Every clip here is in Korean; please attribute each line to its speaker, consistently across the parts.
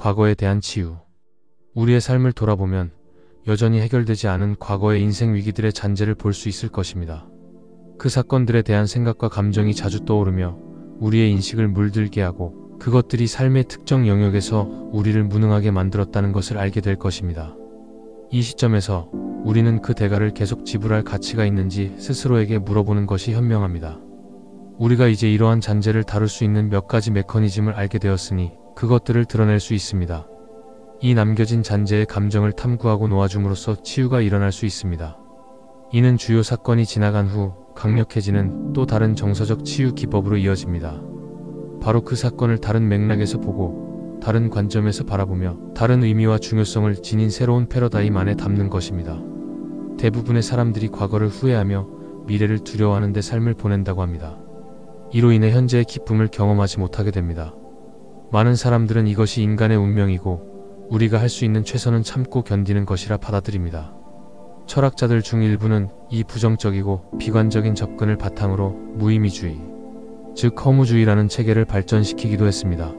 Speaker 1: 과거에 대한 치유. 우리의 삶을 돌아보면 여전히 해결되지 않은 과거의 인생 위기들의 잔재를 볼 수 있을 것입니다. 그 사건들에 대한 생각과 감정이 자주 떠오르며 우리의 인식을 물들게 하고 그것들이 삶의 특정 영역에서 우리를 무능하게 만들었다는 것을 알게 될 것입니다. 이 시점에서 우리는 그 대가를 계속 지불할 가치가 있는지 스스로에게 물어보는 것이 현명합니다. 우리가 이제 이러한 잔재를 다룰 수 있는 몇 가지 메커니즘을 알게 되었으니 그것들을 드러낼 수 있습니다. 이 남겨진 잔재의 감정을 탐구하고 놓아줌으로써 치유가 일어날 수 있습니다. 이는 주요 사건이 지나간 후 강력해지는 또 다른 정서적 치유 기법으로 이어집니다. 바로 그 사건을 다른 맥락에서 보고 다른 관점에서 바라보며 다른 의미와 중요성을 지닌 새로운 패러다임 안에 담는 것입니다. 대부분의 사람들이 과거를 후회하며 미래를 두려워하는 데 삶을 보낸다고 합니다. 이로 인해 현재의 기쁨을 경험하지 못하게 됩니다. 많은 사람들은 이것이 인간의 운명이고 우리가 할 수 있는 최선은 참고 견디는 것이라 받아들입니다. 철학자들 중 일부는 이 부정적이고 비관적인 접근을 바탕으로 무의미주의, 즉 허무주의라는 체계를 발전시키기도 했습니다.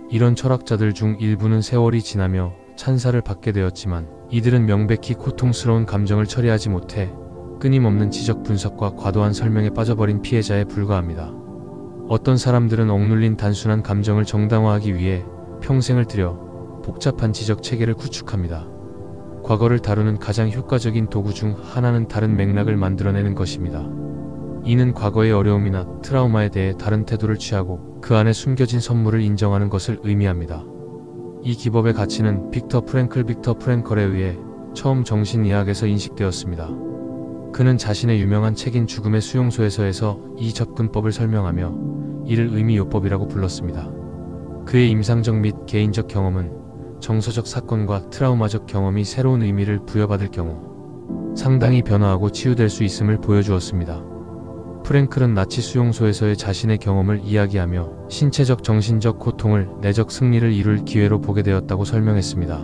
Speaker 1: 이런 철학자들 중 일부는 세월이 지나며 찬사를 받게 되었지만 이들은 명백히 고통스러운 감정을 처리하지 못해 끊임없는 지적 분석과 과도한 설명에 빠져버린 피해자에 불과합니다. 어떤 사람들은 억눌린 단순한 감정을 정당화하기 위해 평생을 들여 복잡한 지적 체계를 구축합니다. 과거를 다루는 가장 효과적인 도구 중 하나는 다른 맥락을 만들어내는 것입니다. 이는 과거의 어려움이나 트라우마에 대해 다른 태도를 취하고 그 안에 숨겨진 선물을 인정하는 것을 의미합니다. 이 기법의 가치는 빅터 프랭클에 의해 처음 정신의학에서 인식되었습니다. 그는 자신의 유명한 책인 죽음의 수용소에서에서 이 접근법을 설명하며 이를 의미요법이라고 불렀습니다. 그의 임상적 및 개인적 경험은 정서적 사건과 트라우마적 경험이 새로운 의미를 부여받을 경우 상당히 변화하고 치유될 수 있음을 보여주었습니다. 프랭클은 나치 수용소에서의 자신의 경험을 이야기하며 신체적 정신적 고통을 내적 승리를 이룰 기회로 보게 되었다고 설명했습니다.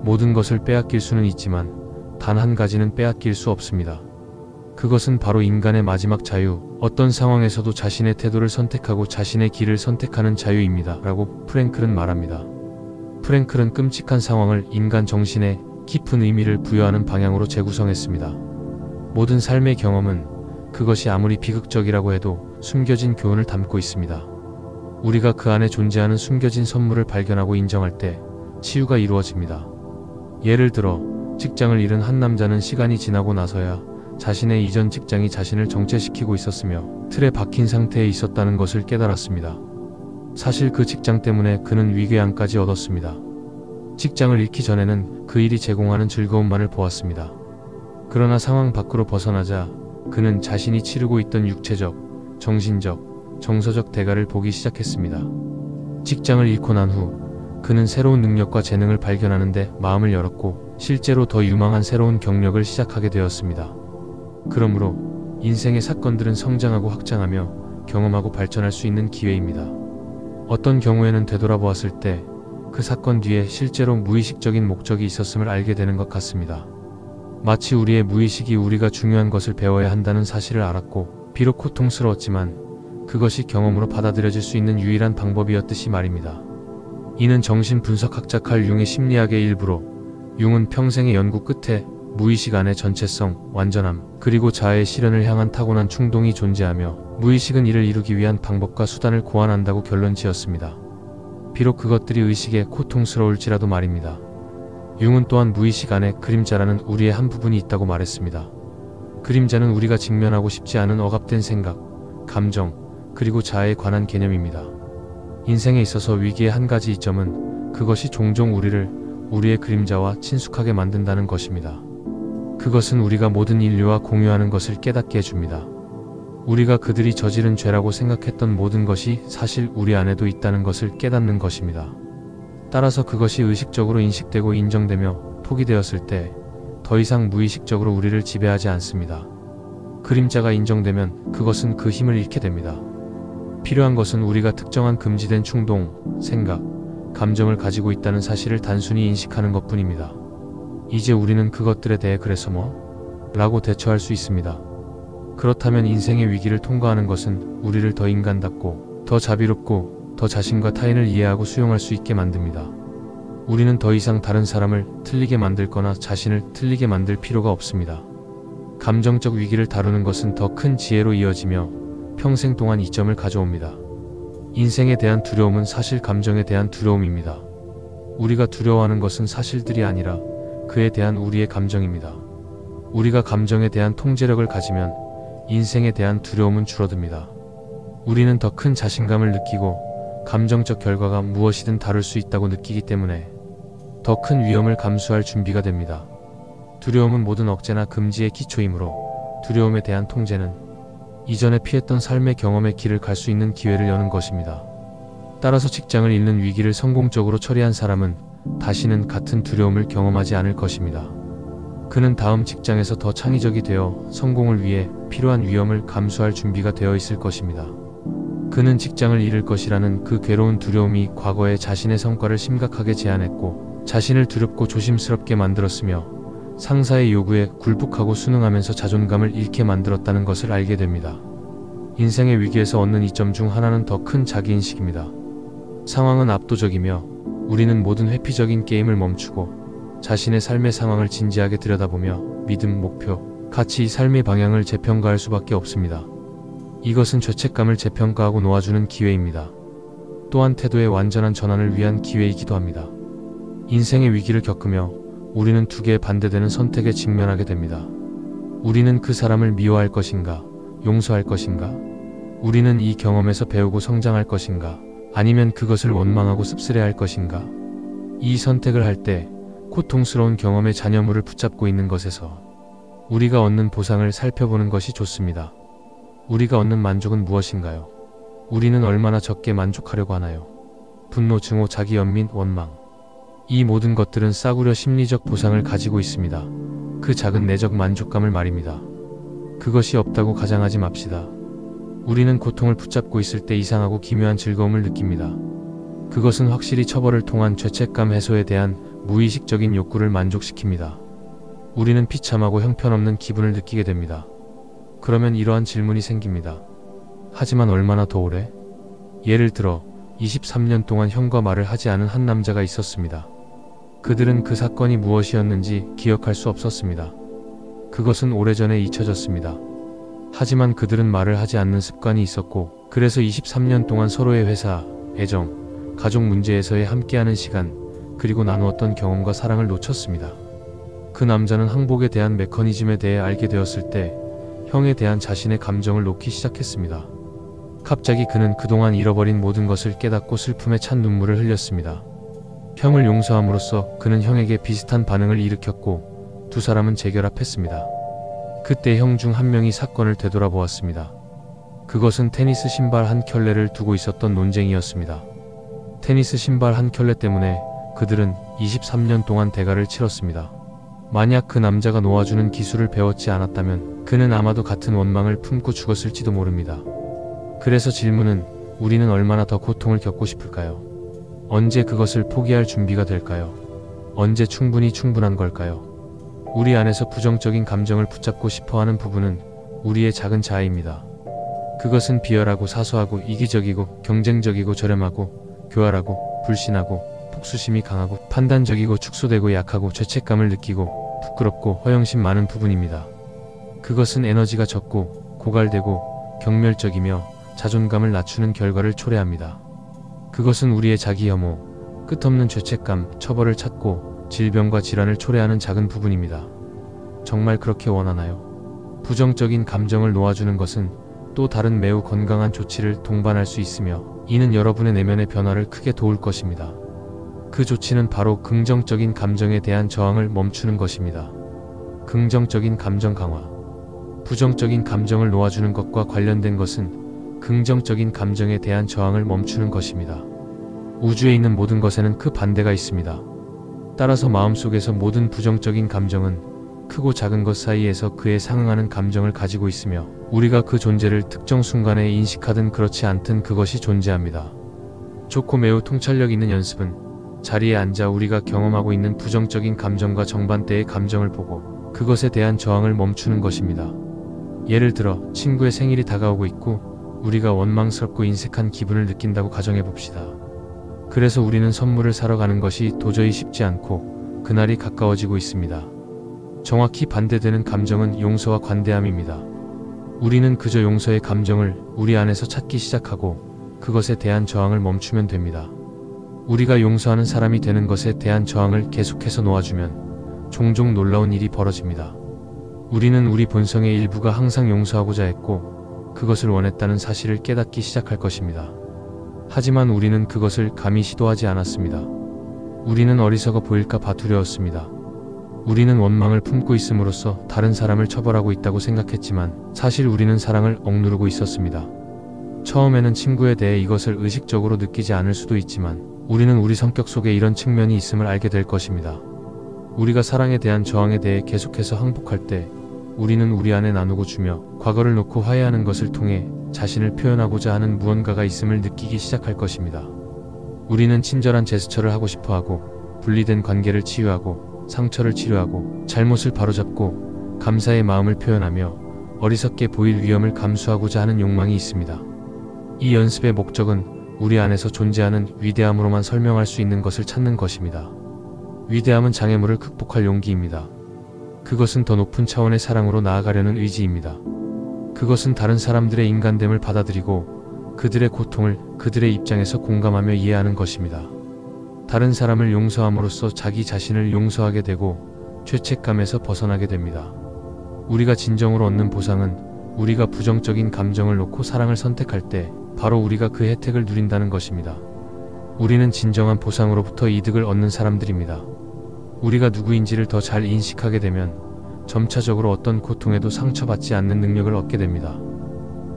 Speaker 1: 모든 것을 빼앗길 수는 있지만 단 한 가지는 빼앗길 수 없습니다. 그것은 바로 인간의 마지막 자유, 어떤 상황에서도 자신의 태도를 선택하고 자신의 길을 선택하는 자유입니다. 라고 프랭클은 말합니다. 프랭클은 끔찍한 상황을 인간 정신에 깊은 의미를 부여하는 방향으로 재구성했습니다. 모든 삶의 경험은 그것이 아무리 비극적이라고 해도 숨겨진 교훈을 담고 있습니다. 우리가 그 안에 존재하는 숨겨진 선물을 발견하고 인정할 때 치유가 이루어집니다. 예를 들어 직장을 잃은 한 남자는 시간이 지나고 나서야 자신의 이전 직장이 자신을 정체시키고 있었으며 틀에 박힌 상태에 있었다는 것을 깨달았습니다. 사실 그 직장 때문에 그는 위궤양까지 얻었습니다. 직장을 잃기 전에는 그 일이 제공하는 즐거움만을 보았습니다. 그러나 상황 밖으로 벗어나자 그는 자신이 치르고 있던 육체적, 정신적, 정서적 대가를 보기 시작했습니다. 직장을 잃고 난 후 그는 새로운 능력과 재능을 발견하는데 마음을 열었고 실제로 더 유망한 새로운 경력을 시작하게 되었습니다. 그러므로 인생의 사건들은 성장하고 확장하며 경험하고 발전할 수 있는 기회입니다. 어떤 경우에는 되돌아보았을 때 그 사건 뒤에 실제로 무의식적인 목적이 있었음을 알게 되는 것 같습니다. 마치 우리의 무의식이 우리가 중요한 것을 배워야 한다는 사실을 알았고 비록 고통스러웠지만 그것이 경험으로 받아들여질 수 있는 유일한 방법이었듯이 말입니다. 이는 정신분석학자 칼 융의 심리학의 일부로 융은 평생의 연구 끝에 무의식 안에 전체성, 완전함, 그리고 자아의 실현을 향한 타고난 충동이 존재하며 무의식은 이를 이루기 위한 방법과 수단을 고안한다고 결론 지었습니다. 비록 그것들이 의식에 고통스러울지라도 말입니다. 융은 또한 무의식 안에 그림자라는 우리의 한 부분이 있다고 말했습니다. 그림자는 우리가 직면하고 싶지 않은 억압된 생각, 감정, 그리고 자아에 관한 개념입니다. 인생에 있어서 위기의 한 가지 이점은 그것이 종종 우리의 그림자와 친숙하게 만든다는 것입니다. 그것은 우리가 모든 인류와 공유하는 것을 깨닫게 해줍니다. 우리가 그들이 저지른 죄라고 생각했던 모든 것이 사실 우리 안에도 있다는 것을 깨닫는 것입니다. 따라서 그것이 의식적으로 인식되고 인정되며 포기되었을 때 더 이상 무의식적으로 우리를 지배하지 않습니다. 그림자가 인정되면 그것은 그 힘을 잃게 됩니다. 필요한 것은 우리가 특정한 금지된 충동, 생각, 감정을 가지고 있다는 사실을 단순히 인식하는 것뿐입니다. 이제 우리는 그것들에 대해 그래서 뭐? 라고 대처할 수 있습니다. 그렇다면 인생의 위기를 통과하는 것은 우리를 더 인간답고, 더 자비롭고, 더 자신과 타인을 이해하고 수용할 수 있게 만듭니다. 우리는 더 이상 다른 사람을 틀리게 만들거나 자신을 틀리게 만들 필요가 없습니다. 감정적 위기를 다루는 것은 더 큰 지혜로 이어지며 평생 동안 이점을 가져옵니다. 인생에 대한 두려움은 사실 감정에 대한 두려움입니다. 우리가 두려워하는 것은 사실들이 아니라 그에 대한 우리의 감정입니다. 우리가 감정에 대한 통제력을 가지면 인생에 대한 두려움은 줄어듭니다. 우리는 더 큰 자신감을 느끼고 감정적 결과가 무엇이든 다룰 수 있다고 느끼기 때문에 더 큰 위험을 감수할 준비가 됩니다. 두려움은 모든 억제나 금지의 기초이므로 두려움에 대한 통제는 이전에 피했던 삶의 경험의 길을 갈 수 있는 기회를 여는 것입니다. 따라서 직장을 잃는 위기를 성공적으로 처리한 사람은 다시는 같은 두려움을 경험하지 않을 것입니다. 그는 다음 직장에서 더 창의적이 되어 성공을 위해 필요한 위험을 감수할 준비가 되어 있을 것입니다. 그는 직장을 잃을 것이라는 그 괴로운 두려움이 과거에 자신의 성과를 심각하게 제한했고 자신을 두렵고 조심스럽게 만들었으며 상사의 요구에 굴복하고 순응하면서 자존감을 잃게 만들었다는 것을 알게 됩니다. 인생의 위기에서 얻는 이점 중 하나는 더 큰 자기인식입니다. 상황은 압도적이며 우리는 모든 회피적인 게임을 멈추고 자신의 삶의 상황을 진지하게 들여다보며 믿음, 목표, 가치, 삶의 방향을 재평가할 수밖에 없습니다. 이것은 죄책감을 재평가하고 놓아주는 기회입니다. 또한 태도의 완전한 전환을 위한 기회이기도 합니다. 인생의 위기를 겪으며 우리는 두 개의 반대되는 선택에 직면하게 됩니다. 우리는 그 사람을 미워할 것인가, 용서할 것인가? 우리는 이 경험에서 배우고 성장할 것인가, 아니면 그것을 원망하고 씁쓸해할 것인가? 이 선택을 할 때 고통스러운 경험의 잔여물을 붙잡고 있는 것에서 우리가 얻는 보상을 살펴보는 것이 좋습니다. 우리가 얻는 만족은 무엇인가요? 우리는 얼마나 적게 만족하려고 하나요? 분노, 증오, 자기 연민, 원망. 이 모든 것들은 싸구려 심리적 보상을 가지고 있습니다. 그 작은 내적 만족감을 말입니다. 그것이 없다고 가정하지 맙시다. 우리는 고통을 붙잡고 있을 때 이상하고 기묘한 즐거움을 느낍니다. 그것은 확실히 처벌을 통한 죄책감 해소에 대한 무의식적인 욕구를 만족시킵니다. 우리는 비참하고 형편없는 기분을 느끼게 됩니다. 그러면 이러한 질문이 생깁니다. 하지만 얼마나 더 오래? 예를 들어 23년 동안 형과 말을 하지 않은 한 남자가 있었습니다. 그들은 그 사건이 무엇이었는지 기억할 수 없었습니다. 그것은 오래전에 잊혀졌습니다. 하지만 그들은 말을 하지 않는 습관이 있었고 그래서 23년 동안 서로의 회사, 애정, 가족 문제에서의 함께하는 시간, 그리고 나누었던 경험과 사랑을 놓쳤습니다. 그 남자는 항복에 대한 메커니즘에 대해 알게 되었을 때 형에 대한 자신의 감정을 놓기 시작했습니다. 갑자기 그는 그동안 잃어버린 모든 것을 깨닫고 슬픔에 찬 눈물을 흘렸습니다. 형을 용서함으로써 그는 형에게 비슷한 반응을 일으켰고 두 사람은 재결합했습니다. 그때 형 중 한 명이 사건을 되돌아보았습니다. 그것은 테니스 신발 한 켤레를 두고 있었던 논쟁이었습니다. 테니스 신발 한 켤레 때문에 그들은 23년 동안 대가를 치렀습니다. 만약 그 남자가 놓아주는 기술을 배웠지 않았다면 그는 아마도 같은 원망을 품고 죽었을지도 모릅니다. 그래서 질문은 우리는 얼마나 더 고통을 겪고 싶을까요? 언제 그것을 포기할 준비가 될까요? 언제 충분한 걸까요? 우리 안에서 부정적인 감정을 붙잡고 싶어하는 부분은 우리의 작은 자아입니다. 그것은 비열하고 사소하고 이기적이고 경쟁적이고 저렴하고 교활하고 불신하고 복수심이 강하고 판단적이고 축소되고 약하고 죄책감을 느끼고 부끄럽고 허영심 많은 부분입니다. 그것은 에너지가 적고 고갈되고 경멸적이며 자존감을 낮추는 결과를 초래합니다. 그것은 우리의 자기 혐오, 끝없는 죄책감, 처벌을 찾고 질병과 질환을 초래하는 작은 부분입니다. 정말 그렇게 원하나요? 부정적인 감정을 놓아주는 것은 또 다른 매우 건강한 조치를 동반할 수 있으며 이는 여러분의 내면의 변화를 크게 도울 것입니다. 그 조치는 바로 긍정적인 감정에 대한 저항을 멈추는 것입니다. 긍정적인 감정 강화. 부정적인 감정을 놓아주는 것과 관련된 것은 긍정적인 감정에 대한 저항을 멈추는 것입니다. 우주에 있는 모든 것에는 그 반대가 있습니다. 따라서 마음속에서 모든 부정적인 감정은 크고 작은 것 사이에서 그에 상응하는 감정을 가지고 있으며 우리가 그 존재를 특정 순간에 인식하든 그렇지 않든 그것이 존재합니다. 좋고 매우 통찰력 있는 연습은 자리에 앉아 우리가 경험하고 있는 부정적인 감정과 정반대의 감정을 보고 그것에 대한 저항을 멈추는 것입니다. 예를 들어 친구의 생일이 다가오고 있고 우리가 원망스럽고 인색한 기분을 느낀다고 가정해 봅시다. 그래서 우리는 선물을 사러 가는 것이 도저히 쉽지 않고 그날이 가까워지고 있습니다. 정확히 반대되는 감정은 용서와 관대함입니다. 우리는 그저 용서의 감정을 우리 안에서 찾기 시작하고 그것에 대한 저항을 멈추면 됩니다. 우리가 용서하는 사람이 되는 것에 대한 저항을 계속해서 놓아주면 종종 놀라운 일이 벌어집니다. 우리는 우리 본성의 일부가 항상 용서하고자 했고 그것을 원했다는 사실을 깨닫기 시작할 것입니다. 하지만 우리는 그것을 감히 시도하지 않았습니다. 우리는 어리석어 보일까 봐 두려웠습니다. 우리는 원망을 품고 있음으로써 다른 사람을 처벌하고 있다고 생각했지만 사실 우리는 사랑을 억누르고 있었습니다. 처음에는 친구에 대해 이것을 의식적으로 느끼지 않을 수도 있지만 우리는 우리 성격 속에 이런 측면이 있음을 알게 될 것입니다. 우리가 사랑에 대한 저항에 대해 계속해서 항복할 때 우리는 우리 안에 나누고 주며 과거를 놓고 화해하는 것을 통해 자신을 표현하고자 하는 무언가가 있음을 느끼기 시작할 것입니다. 우리는 친절한 제스처를 하고 싶어하고 분리된 관계를 치유하고 상처를 치료하고 잘못을 바로잡고 감사의 마음을 표현하며 어리석게 보일 위험을 감수하고자 하는 욕망이 있습니다. 이 연습의 목적은 우리 안에서 존재하는 위대함으로만 설명할 수 있는 것을 찾는 것입니다. 위대함은 장애물을 극복할 용기입니다. 그것은 더 높은 차원의 사랑으로 나아가려는 의지입니다. 그것은 다른 사람들의 인간됨을 받아들이고 그들의 고통을 그들의 입장에서 공감하며 이해하는 것입니다. 다른 사람을 용서함으로써 자기 자신을 용서하게 되고 죄책감에서 벗어나게 됩니다. 우리가 진정으로 얻는 보상은 우리가 부정적인 감정을 놓고 사랑을 선택할 때 바로 우리가 그 혜택을 누린다는 것입니다. 우리는 진정한 보상으로부터 이득을 얻는 사람들입니다. 우리가 누구인지를 더 잘 인식하게 되면 점차적으로 어떤 고통에도 상처받지 않는 능력을 얻게 됩니다.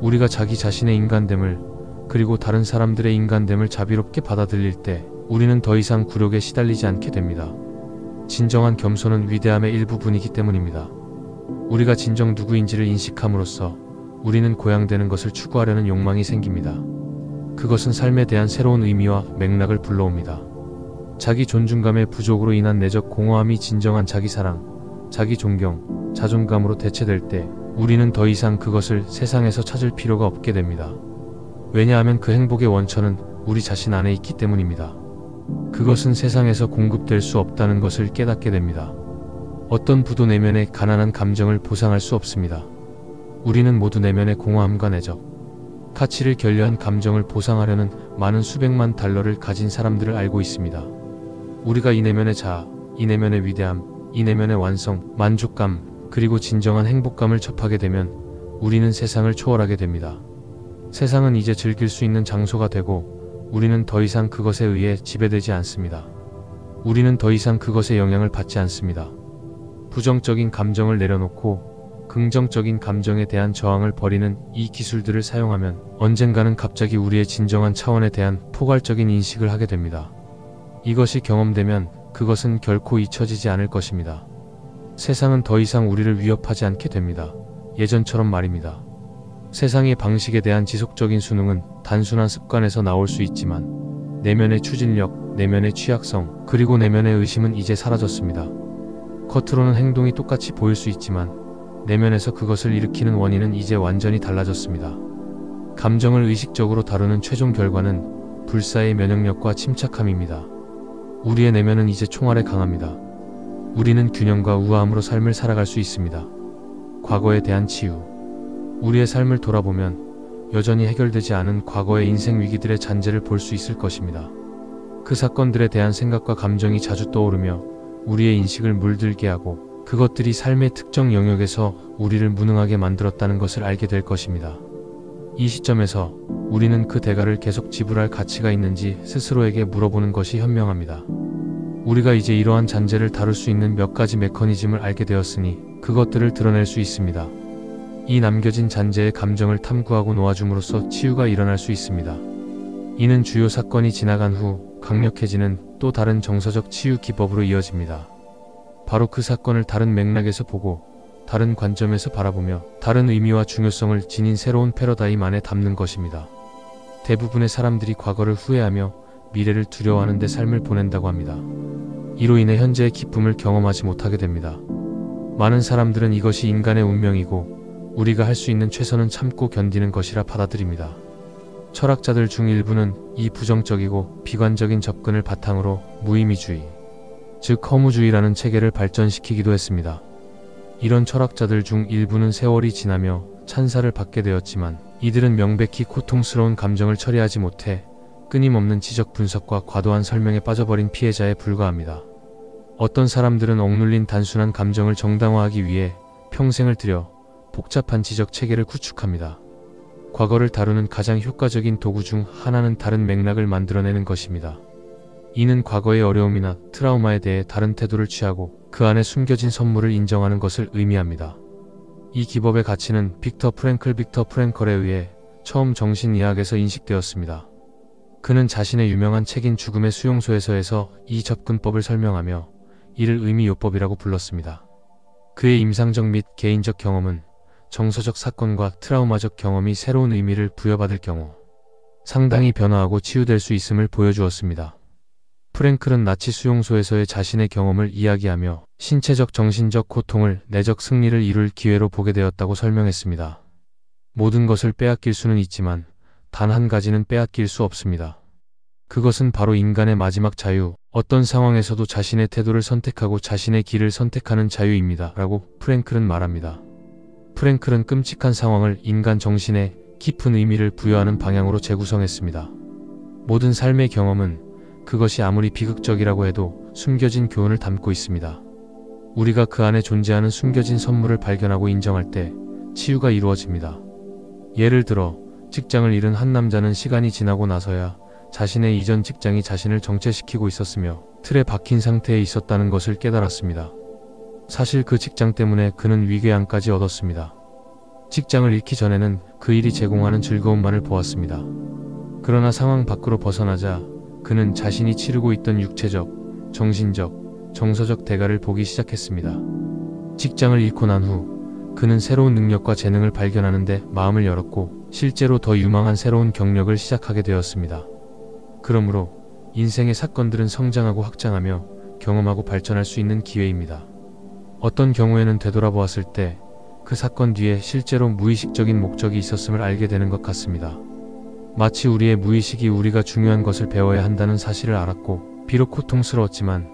Speaker 1: 우리가 자기 자신의 인간됨을 그리고 다른 사람들의 인간됨을 자비롭게 받아들일 때 우리는 더 이상 굴욕에 시달리지 않게 됩니다. 진정한 겸손은 위대함의 일부분이기 때문입니다. 우리가 진정 누구인지를 인식함으로써 우리는 고양되는 것을 추구하려는 욕망이 생깁니다. 그것은 삶에 대한 새로운 의미와 맥락을 불러옵니다. 자기 존중감의 부족으로 인한 내적 공허함이 진정한 자기 사랑, 자기 존경, 자존감으로 대체될 때 우리는 더 이상 그것을 세상에서 찾을 필요가 없게 됩니다. 왜냐하면 그 행복의 원천은 우리 자신 안에 있기 때문입니다. 그것은 세상에서 공급될 수 없다는 것을 깨닫게 됩니다. 어떤 부도 내면의 가난한 감정을 보상할 수 없습니다. 우리는 모두 내면의 공허함과 내적, 가치를 결여한 감정을 보상하려는 많은 수백만 달러를 가진 사람들을 알고 있습니다. 우리가 이 내면의 자아, 이 내면의 위대함, 이 내면의 완성, 만족감, 그리고 진정한 행복감을 접하게 되면 우리는 세상을 초월하게 됩니다. 세상은 이제 즐길 수 있는 장소가 되고 우리는 더 이상 그것에 의해 지배되지 않습니다. 우리는 더 이상 그것의 영향을 받지 않습니다. 부정적인 감정을 내려놓고 긍정적인 감정에 대한 저항을 버리는 이 기술들을 사용하면 언젠가는 갑자기 우리의 진정한 차원에 대한 포괄적인 인식을 하게 됩니다. 이것이 경험되면 그것은 결코 잊혀지지 않을 것입니다. 세상은 더 이상 우리를 위협하지 않게 됩니다. 예전처럼 말입니다. 세상의 방식에 대한 지속적인 순응은 단순한 습관에서 나올 수 있지만 내면의 추진력, 내면의 취약성, 그리고 내면의 의심은 이제 사라졌습니다. 겉으로는 행동이 똑같이 보일 수 있지만 내면에서 그것을 일으키는 원인은 이제 완전히 달라졌습니다. 감정을 의식적으로 다루는 최종 결과는 불사의 면역력과 침착함입니다. 우리의 내면은 이제 총알에 강합니다. 우리는 균형과 우아함으로 삶을 살아갈 수 있습니다. 과거에 대한 치유. 우리의 삶을 돌아보면 여전히 해결되지 않은 과거의 인생 위기들의 잔재를 볼 수 있을 것입니다. 그 사건들에 대한 생각과 감정이 자주 떠오르며 우리의 인식을 물들게 하고 그것들이 삶의 특정 영역에서 우리를 무능하게 만들었다는 것을 알게 될 것입니다. 이 시점에서 우리는 그 대가를 계속 지불할 가치가 있는지 스스로에게 물어보는 것이 현명합니다. 우리가 이제 이러한 잔재를 다룰 수 있는 몇 가지 메커니즘을 알게 되었으니 그것들을 드러낼 수 있습니다. 이 남겨진 잔재의 감정을 탐구하고 놓아줌으로써 치유가 일어날 수 있습니다. 이는 주요 사건이 지나간 후 강력해지는 또 다른 정서적 치유 기법으로 이어집니다. 바로 그 사건을 다른 맥락에서 보고 다른 관점에서 바라보며 다른 의미와 중요성을 지닌 새로운 패러다임 안에 담는 것입니다. 대부분의 사람들이 과거를 후회하며 미래를 두려워하는 데 삶을 보낸다고 합니다. 이로 인해 현재의 기쁨을 경험하지 못하게 됩니다. 많은 사람들은 이것이 인간의 운명이고 우리가 할 수 있는 최선은 참고 견디는 것이라 받아들입니다. 철학자들 중 일부는 이 부정적이고 비관적인 접근을 바탕으로 무의미주의, 즉 허무주의라는 체계를 발전시키기도 했습니다. 이런 철학자들 중 일부는 세월이 지나며 찬사를 받게 되었지만 이들은 명백히 고통스러운 감정을 처리하지 못해 끊임없는 지적 분석과 과도한 설명에 빠져버린 피해자에 불과합니다. 어떤 사람들은 억눌린 단순한 감정을 정당화하기 위해 평생을 들여 복잡한 지적 체계를 구축합니다. 과거를 다루는 가장 효과적인 도구 중 하나는 다른 맥락을 만들어내는 것입니다. 이는 과거의 어려움이나 트라우마에 대해 다른 태도를 취하고 그 안에 숨겨진 선물을 인정하는 것을 의미합니다. 이 기법의 가치는 빅터 프랭클에 의해 처음 정신의학에서 인식되었습니다. 그는 자신의 유명한 책인 죽음의 수용소에서에서 이 접근법을 설명하며 이를 의미요법이라고 불렀습니다. 그의 임상적 및 개인적 경험은 정서적 사건과 트라우마적 경험이 새로운 의미를 부여받을 경우 상당히 변화하고 치유될 수 있음을 보여주었습니다. 프랭클은 나치 수용소에서의 자신의 경험을 이야기하며 신체적 정신적 고통을 내적 승리를 이룰 기회로 보게 되었다고 설명했습니다. 모든 것을 빼앗길 수는 있지만 단 한 가지는 빼앗길 수 없습니다. 그것은 바로 인간의 마지막 자유, 어떤 상황에서도 자신의 태도를 선택하고 자신의 길을 선택하는 자유입니다. 라고 프랭클은 말합니다. 프랭클은 끔찍한 상황을 인간 정신에 깊은 의미를 부여하는 방향으로 재구성했습니다. 모든 삶의 경험은 그것이 아무리 비극적이라고 해도 숨겨진 교훈을 담고 있습니다. 우리가 그 안에 존재하는 숨겨진 선물을 발견하고 인정할 때 치유가 이루어집니다. 예를 들어 직장을 잃은 한 남자는 시간이 지나고 나서야 자신의 이전 직장이 자신을 정체시키고 있었으며 틀에 박힌 상태에 있었다는 것을 깨달았습니다. 사실 그 직장 때문에 그는 위궤양까지 얻었습니다. 직장을 잃기 전에는 그 일이 제공하는 즐거움만을 보았습니다. 그러나 상황 밖으로 벗어나자 그는 자신이 치르고 있던 육체적, 정신적, 정서적 대가를 보기 시작했습니다. 직장을 잃고 난 후 그는 새로운 능력과 재능을 발견하는데 마음을 열었고 실제로 더 유망한 새로운 경력을 시작하게 되었습니다. 그러므로 인생의 사건들은 성장하고 확장하며 경험하고 발전할 수 있는 기회입니다. 어떤 경우에는 되돌아보았을 때 그 사건 뒤에 실제로 무의식적인 목적이 있었음을 알게 되는 것 같습니다. 마치 우리의 무의식이 우리가 중요한 것을 배워야 한다는 사실을 알았고 비록 고통스러웠지만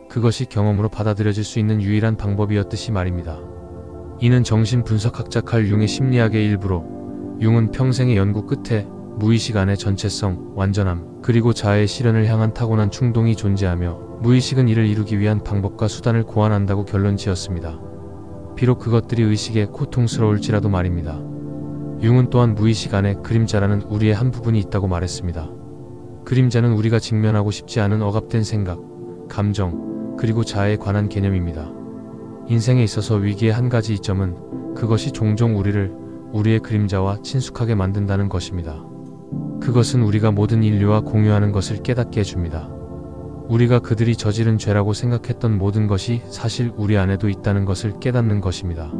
Speaker 1: 그것이 경험으로 받아들여질 수 있는 유일한 방법이었듯이 말입니다. 이는 정신분석학자 칼 융의 심리학의 일부로 융은 평생의 연구 끝에 무의식 안에 전체성, 완전함, 그리고 자아의 실현을 향한 타고난 충동이 존재하며 무의식은 이를 이루기 위한 방법과 수단을 고안한다고 결론 지었습니다. 비록 그것들이 의식에 고통스러울지라도 말입니다. 융은 또한 무의식 안에 그림자라는 우리의 한 부분이 있다고 말했습니다. 그림자는 우리가 직면하고 싶지 않은 억압된 생각, 감정, 그리고 자아에 관한 개념입니다. 인생에 있어서 위기의 한 가지 이점은 그것이 종종 우리의 그림자와 친숙하게 만든다는 것입니다. 그것은 우리가 모든 인류와 공유하는 것을 깨닫게 해줍니다. 우리가 그들이 저지른 죄라고 생각했던 모든 것이 사실 우리 안에도 있다는 것을 깨닫는 것입니다.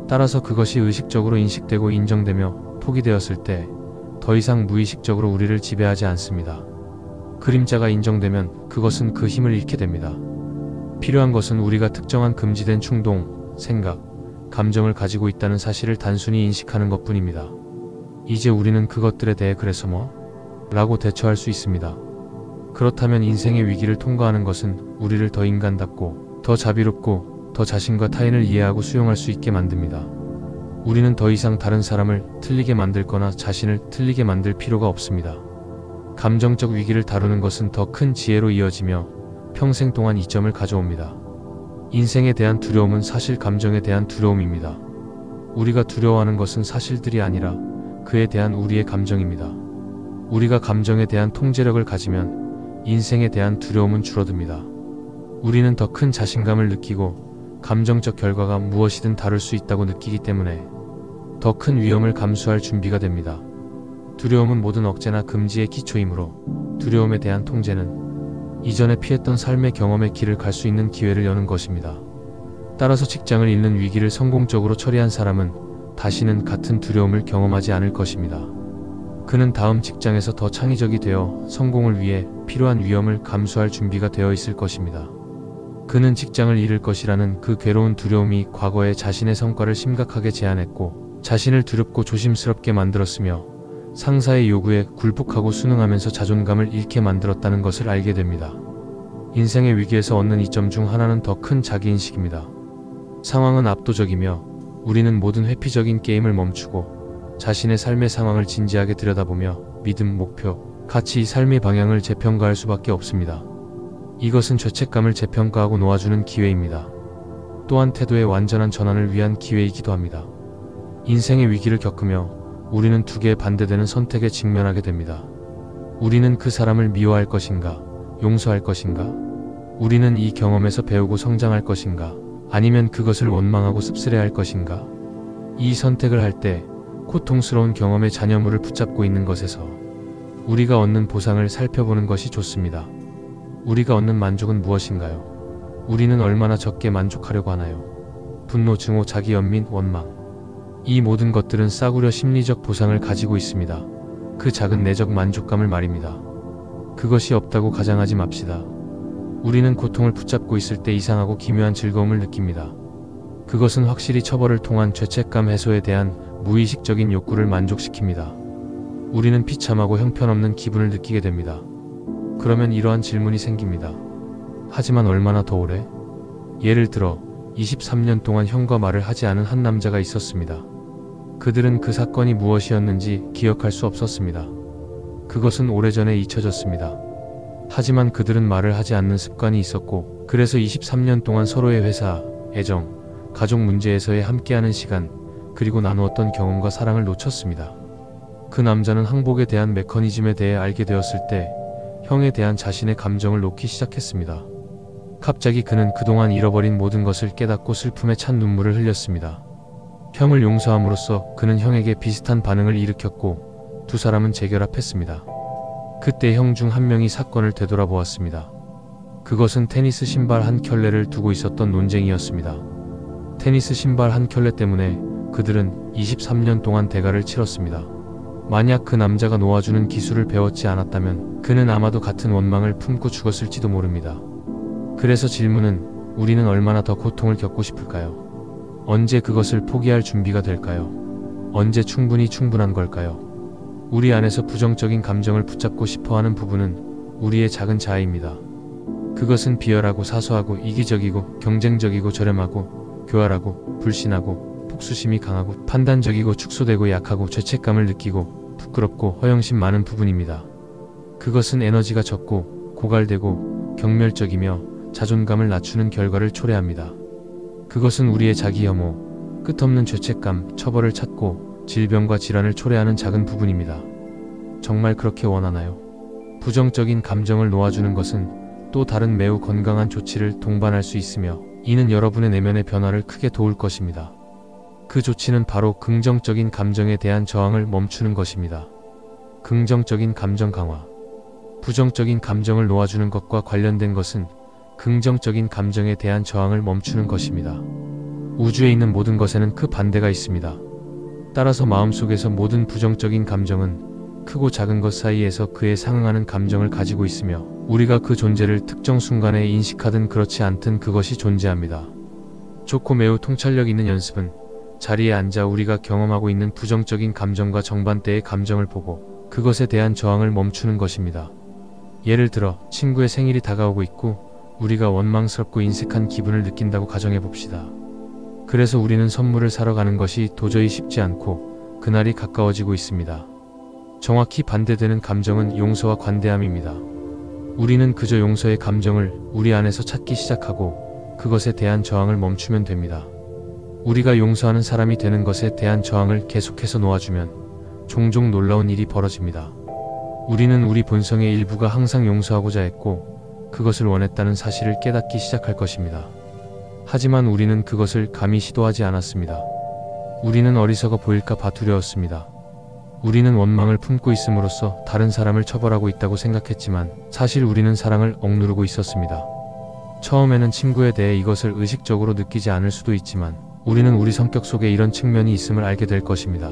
Speaker 1: 따라서 그것이 의식적으로 인식되고 인정되며 포기되었을 때 더 이상 무의식적으로 우리를 지배하지 않습니다. 그림자가 인정되면 그것은 그 힘을 잃게 됩니다. 필요한 것은 우리가 특정한 금지된 충동, 생각, 감정을 가지고 있다는 사실을 단순히 인식하는 것뿐입니다. 이제 우리는 그것들에 대해 그래서 라고 대처할 수 있습니다. 그렇다면 인생의 위기를 통과하는 것은 우리를 더 인간답고, 더 자비롭고, 더 자신과 타인을 이해하고 수용할 수 있게 만듭니다. 우리는 더 이상 다른 사람을 틀리게 만들거나 자신을 틀리게 만들 필요가 없습니다. 감정적 위기를 다루는 것은 더 큰 지혜로 이어지며 평생 동안 이점을 가져옵니다. 인생에 대한 두려움은 사실 감정에 대한 두려움입니다. 우리가 두려워하는 것은 사실들이 아니라 그에 대한 우리의 감정입니다. 우리가 감정에 대한 통제력을 가지면 인생에 대한 두려움은 줄어듭니다. 우리는 더 큰 자신감을 느끼고 감정적 결과가 무엇이든 다룰 수 있다고 느끼기 때문에 더 큰 위험을 감수할 준비가 됩니다. 두려움은 모든 억제나 금지의 기초이므로 두려움에 대한 통제는 이전에 피했던 삶의 경험의 길을 갈 수 있는 기회를 여는 것입니다. 따라서 직장을 잃는 위기를 성공적으로 처리한 사람은 다시는 같은 두려움을 경험하지 않을 것입니다. 그는 다음 직장에서 더 창의적이 되어 성공을 위해 필요한 위험을 감수할 준비가 되어 있을 것입니다. 그는 직장을 잃을 것이라는 그 괴로운 두려움이 과거에 자신의 성과를 심각하게 제한했고 자신을 두렵고 조심스럽게 만들었으며 상사의 요구에 굴복하고 순응하면서 자존감을 잃게 만들었다는 것을 알게 됩니다. 인생의 위기에서 얻는 이점 중 하나는 더 큰 자기인식입니다. 상황은 압도적이며 우리는 모든 회피적인 게임을 멈추고 자신의 삶의 상황을 진지하게 들여다보며 믿음, 목표, 가치, 삶의 방향을 재평가할 수밖에 없습니다. 이것은 죄책감을 재평가하고 놓아주는 기회입니다. 또한 태도의 완전한 전환을 위한 기회이기도 합니다. 인생의 위기를 겪으며 우리는 두 개의 반대되는 선택에 직면하게 됩니다. 우리는 그 사람을 미워할 것인가, 용서할 것인가? 우리는 이 경험에서 배우고 성장할 것인가, 아니면 그것을 원망하고 씁쓸해할 것인가? 이 선택을 할 때 고통스러운 경험의 잔여물을 붙잡고 있는 것에서 우리가 얻는 보상을 살펴보는 것이 좋습니다. 우리가 얻는 만족은 무엇인가요? 우리는 얼마나 적게 만족하려고 하나요? 분노, 증오, 자기 연민, 원망. 이 모든 것들은 싸구려 심리적 보상을 가지고 있습니다. 그 작은 내적 만족감을 말입니다. 그것이 없다고 가정하지 맙시다. 우리는 고통을 붙잡고 있을 때 이상하고 기묘한 즐거움을 느낍니다. 그것은 확실히 처벌을 통한 죄책감 해소에 대한 무의식적인 욕구를 만족시킵니다. 우리는 비참하고 형편없는 기분을 느끼게 됩니다. 그러면 이러한 질문이 생깁니다. 하지만 얼마나 더 오래? 예를 들어 23년 동안 형과 말을 하지 않은 한 남자가 있었습니다. 그들은 그 사건이 무엇이었는지 기억할 수 없었습니다. 그것은 오래전에 잊혀졌습니다. 하지만 그들은 말을 하지 않는 습관이 있었고, 그래서 23년 동안 서로의 회사, 애정, 가족 문제에서의 함께하는 시간, 그리고 나누었던 경험과 사랑을 놓쳤습니다. 그 남자는 항복에 대한 메커니즘에 대해 알게 되었을 때 형에 대한 자신의 감정을 놓기 시작했습니다. 갑자기 그는 그동안 잃어버린 모든 것을 깨닫고 슬픔에 찬 눈물을 흘렸습니다. 형을 용서함으로써 그는 형에게 비슷한 반응을 일으켰고 두 사람은 재결합했습니다. 그때 형 중 한 명이 사건을 되돌아보았습니다. 그것은 테니스 신발 한 켤레를 두고 있었던 논쟁이었습니다. 테니스 신발 한 켤레 때문에 그들은 23년 동안 대가를 치렀습니다. 만약 그 남자가 놓아주는 기술을 배웠지 않았다면 그는 아마도 같은 원망을 품고 죽었을지도 모릅니다. 그래서 질문은, 우리는 얼마나 더 고통을 겪고 싶을까요? 언제 그것을 포기할 준비가 될까요? 언제 충분한 걸까요? 우리 안에서 부정적인 감정을 붙잡고 싶어하는 부분은 우리의 작은 자아입니다. 그것은 비열하고 사소하고 이기적이고 경쟁적이고 저렴하고 교활하고 불신하고 폭수심이 강하고 판단적이고 축소되고 약하고 죄책감을 느끼고 부끄럽고 허영심 많은 부분입니다. 그것은 에너지가 적고 고갈되고 경멸적이며 자존감을 낮추는 결과를 초래합니다. 그것은 우리의 자기 혐오, 끝없는 죄책감, 처벌을 찾고 질병과 질환을 초래하는 작은 부분입니다. 정말 그렇게 원하나요? 부정적인 감정을 놓아주는 것은 또 다른 매우 건강한 조치를 동반할 수 있으며 이는 여러분의 내면의 변화를 크게 도울 것입니다. 그 조치는 바로 긍정적인 감정에 대한 저항을 멈추는 것입니다. 긍정적인 감정 강화. 부정적인 감정을 놓아주는 것과 관련된 것은 긍정적인 감정에 대한 저항을 멈추는 것입니다. 우주에 있는 모든 것에는 그 반대가 있습니다. 따라서 마음속에서 모든 부정적인 감정은 크고 작은 것 사이에서 그에 상응하는 감정을 가지고 있으며 우리가 그 존재를 특정 순간에 인식하든 그렇지 않든 그것이 존재합니다. 좋고 매우 통찰력 있는 연습은 자리에 앉아 우리가 경험하고 있는 부정적인 감정과 정반대의 감정을 보고 그것에 대한 저항을 멈추는 것입니다. 예를 들어 친구의 생일이 다가오고 있고 우리가 원망스럽고 인색한 기분을 느낀다고 가정해 봅시다. 그래서 우리는 선물을 사러 가는 것이 도저히 쉽지 않고 그날이 가까워지고 있습니다. 정확히 반대되는 감정은 용서와 관대함입니다. 우리는 그저 용서의 감정을 우리 안에서 찾기 시작하고 그것에 대한 저항을 멈추면 됩니다. 우리가 용서하는 사람이 되는 것에 대한 저항을 계속해서 놓아주면 종종 놀라운 일이 벌어집니다. 우리는 우리 본성의 일부가 항상 용서하고자 했고 그것을 원했다는 사실을 깨닫기 시작할 것입니다. 하지만 우리는 그것을 감히 시도하지 않았습니다. 우리는 어리석어 보일까 봐 두려웠습니다. 우리는 원망을 품고 있음으로써 다른 사람을 처벌하고 있다고 생각했지만 사실 우리는 사랑을 억누르고 있었습니다. 처음에는 친구에 대해 이것을 의식적으로 느끼지 않을 수도 있지만 우리는 우리 성격 속에 이런 측면이 있음을 알게 될 것입니다.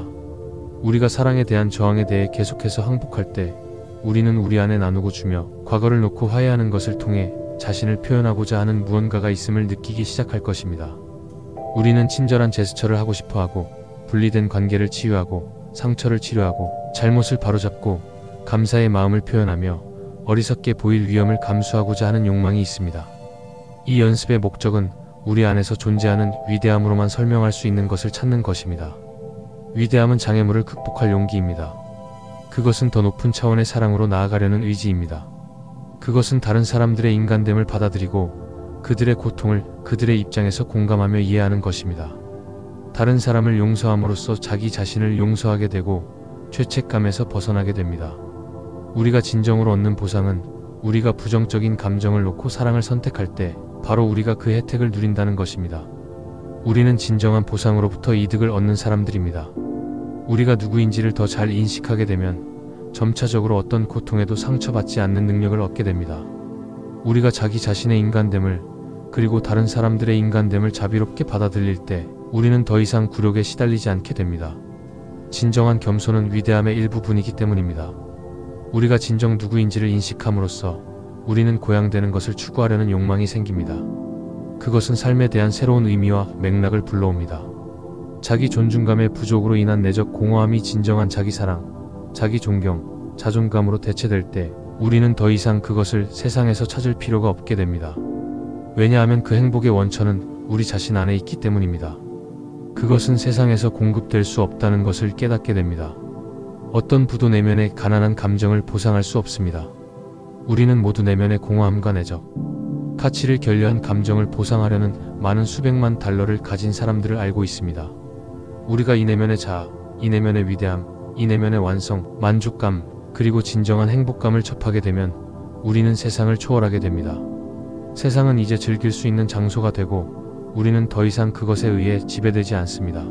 Speaker 1: 우리가 사랑에 대한 저항에 대해 계속해서 항복할 때 우리는 우리 안에 나누고 주며 과거를 놓고 화해하는 것을 통해 자신을 표현하고자 하는 무언가가 있음을 느끼기 시작할 것입니다. 우리는 친절한 제스처를 하고 싶어하고 분리된 관계를 치유하고 상처를 치료하고 잘못을 바로잡고 감사의 마음을 표현하며 어리석게 보일 위험을 감수하고자 하는 욕망이 있습니다. 이 연습의 목적은 우리 안에서 존재하는 위대함으로만 설명할 수 있는 것을 찾는 것입니다. 위대함은 장애물을 극복할 용기입니다. 그것은 더 높은 차원의 사랑으로 나아가려는 의지입니다. 그것은 다른 사람들의 인간됨을 받아들이고 그들의 고통을 그들의 입장에서 공감하며 이해하는 것입니다. 다른 사람을 용서함으로써 자기 자신을 용서하게 되고 죄책감에서 벗어나게 됩니다. 우리가 진정으로 얻는 보상은 우리가 부정적인 감정을 놓고 사랑을 선택할 때 바로 우리가 그 혜택을 누린다는 것입니다. 우리는 진정한 보상으로부터 이득을 얻는 사람들입니다. 우리가 누구인지를 더 잘 인식하게 되면 점차적으로 어떤 고통에도 상처받지 않는 능력을 얻게 됩니다. 우리가 자기 자신의 인간됨을 그리고 다른 사람들의 인간됨을 자비롭게 받아들일 때 우리는 더 이상 굴욕에 시달리지 않게 됩니다. 진정한 겸손은 위대함의 일부분이기 때문입니다. 우리가 진정 누구인지를 인식함으로써 우리는 고양되는 것을 추구하려는 욕망이 생깁니다. 그것은 삶에 대한 새로운 의미와 맥락을 불러옵니다. 자기 존중감의 부족으로 인한 내적 공허함이 진정한 자기 사랑, 자기 존경, 자존감으로 대체될 때 우리는 더 이상 그것을 세상에서 찾을 필요가 없게 됩니다. 왜냐하면 그 행복의 원천은 우리 자신 안에 있기 때문입니다. 그것은 세상에서 공급될 수 없다는 것을 깨닫게 됩니다. 어떤 부도 내면의 가난한 감정을 보상할 수 없습니다. 우리는 모두 내면의 공허함과 내적 가치를 결여한 감정을 보상하려는 많은 수백만 달러를 가진 사람들을 알고 있습니다. 우리가 이 내면의 자아, 이 내면의 위대함, 이 내면의 완성, 만족감, 그리고 진정한 행복감을 접하게 되면 우리는 세상을 초월하게 됩니다. 세상은 이제 즐길 수 있는 장소가 되고 우리는 더 이상 그것에 의해 지배되지 않습니다.